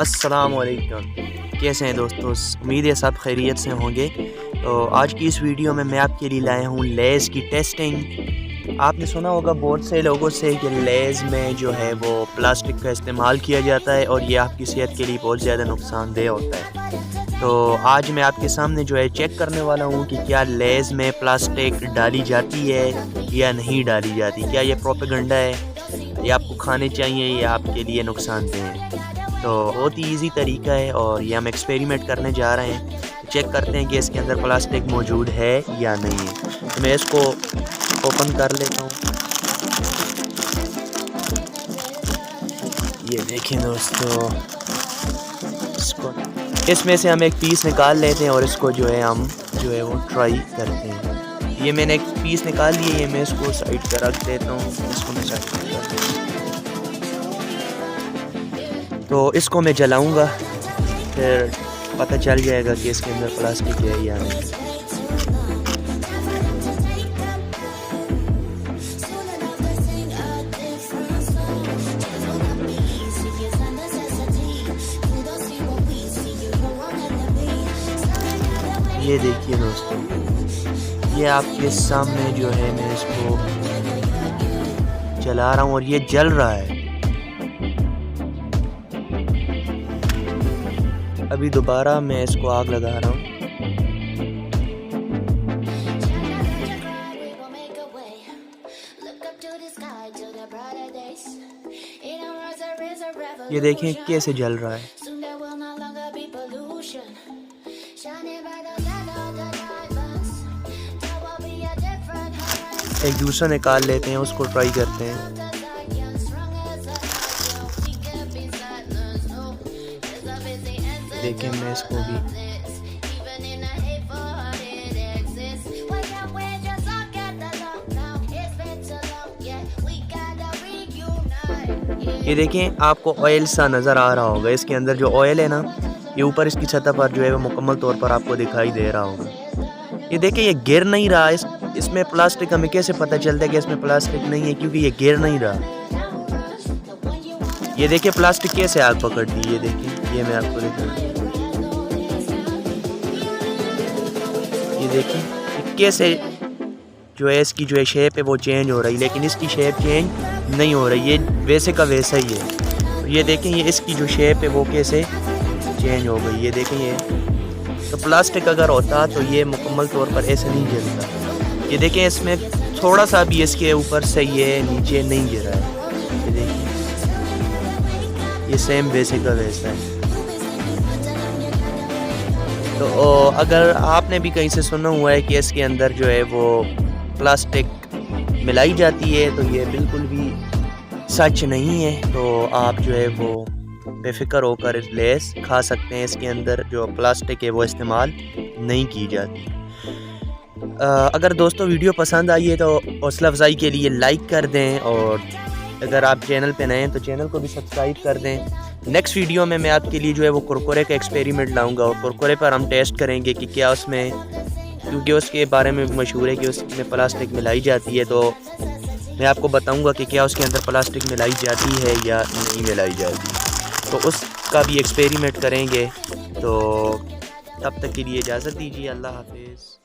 अस्सलाम वालेकुम, कैसे हैं दोस्तों। उम्मीद है सब खैरियत से होंगे। तो आज की इस वीडियो में मैं आपके लिए लाया हूँ लेज़ की टेस्टिंग। आपने सुना होगा बहुत से लोगों से कि लेज़ में जो है वो प्लास्टिक का इस्तेमाल किया जाता है और ये आपकी सेहत के लिए बहुत ज़्यादा नुकसानदेह होता है। तो आज मैं आपके सामने जो है चेक करने वाला हूँ कि क्या लेज़ में प्लास्टिक डाली जाती है या नहीं डाली जाती, क्या ये प्रोपेगेंडा है, ये आपको खाने चाहिए या आपके लिए नुकसानदेह है। तो बहुत ही इजी तरीका है और ये हम एक्सपेरिमेंट करने जा रहे हैं। चेक करते हैं कि इसके अंदर प्लास्टिक मौजूद है या नहीं है। तो मैं इसको ओपन कर लेता हूँ। ये देखें दोस्तों, इसमें से हम एक पीस निकाल लेते हैं और इसको जो है हम जो है वो ट्राई करते हैं। ये मैंने एक पीस निकाल लिया, ये मैं इसको साइड पर रख देता हूँ। इसको मैं साइड पर रख देता हूँ। तो इसको मैं जलाऊंगा, फिर पता चल जाएगा कि इसके अंदर प्लास्टिक है या नहीं। ये देखिए दोस्तों, ये आपके सामने जो है मैं इसको जला रहा हूँ और ये जल रहा है। अभी दोबारा मैं इसको आग लगा रहा हूँ। ये देखें कैसे जल रहा है। एक दूसरा निकाल लेते हैं, उसको ट्राई करते हैं। देखें मैं इसको भी ये देखें, आपको ऑयल सा नज़र आ रहा होगा। इसके अंदर जो ऑयल है ना, ये ऊपर इसकी सतह पर जो है वो मुकम्मल तौर पर आपको दिखाई दे रहा होगा। ये देखें, ये गिर नहीं रहा। इसमें प्लास्टिक, हमें कैसे पता चलता है कि इसमें प्लास्टिक नहीं है? क्योंकि ये गिर नहीं रहा। ये देखिए प्लास्टिक कैसे आग पकड़ दी। ये देखिए, ये मैं आपको दिखा, ये देखिए कैसे जो है इसकी जो है शेप है वो चेंज हो रही है, लेकिन इसकी शेप चेंज नहीं हो रही, ये वैसे का वैसा ही है। ये देखें, ये इसकी जो शेप है वो कैसे चेंज हो गई। ये देखें, ये तो प्लास्टिक अगर होता तो ये मुकम्मल तौर पर ऐसे नहीं गिरता। ये देखें, इसमें थोड़ा सा भी इसके ऊपर से ये नीचे नहीं गिरा है। ये देखिए, ये सेम वैसे का वैसा है। तो अगर आपने भी कहीं से सुना हुआ है कि इसके अंदर जो है वो प्लास्टिक मिलाई जाती है, तो ये बिल्कुल भी सच नहीं है। तो आप जो है वो बेफिक्र होकर लेस खा सकते हैं। इसके अंदर जो प्लास्टिक है वो इस्तेमाल नहीं की जाती। अगर दोस्तों वीडियो पसंद आई है तो हौसला अफजाई के लिए लाइक कर दें, और अगर आप चैनल पे नए हैं तो चैनल को भी सब्सक्राइब कर दें। नेक्स्ट वीडियो में मैं आपके लिए जो है वो कुरकुरे का एक्सपेरिमेंट लाऊंगा और कुरकुरे पर हम टेस्ट करेंगे कि क्या उसमें, क्योंकि उसके बारे में मशहूर है कि उसमें प्लास्टिक मिलाई जाती है। तो मैं आपको बताऊंगा कि क्या उसके अंदर प्लास्टिक मिलाई जाती है या नहीं मिलाई जाती। तो उसका भी एक्सपेरिमेंट करेंगे। तो तब तक के लिए इजाज़त दीजिए। अल्लाह हाफिज़।